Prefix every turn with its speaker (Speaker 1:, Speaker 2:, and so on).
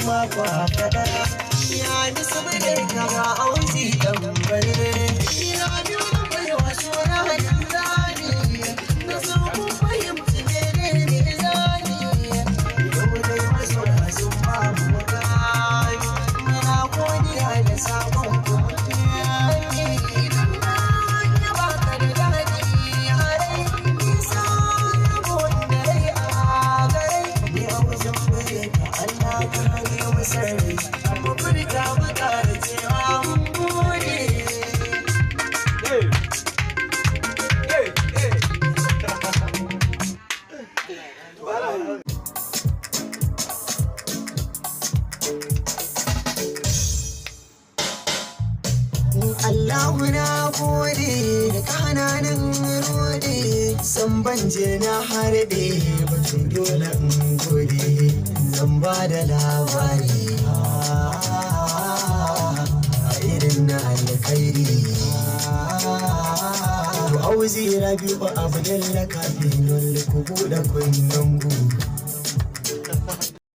Speaker 1: ma kwa kada ya ni saboda kaga auzi dan bare ina biyo da bai wasu na zani na so ku fahimci ne zani dole maso da su ba mu kai mana godiya da sabon ku Allahu na gode da kananan rode san banje na harbe batun dole in gode zan ba da labari a irin na alkhairi ku auzi rabi'u abdalla kafin ku buɗe kunnen ku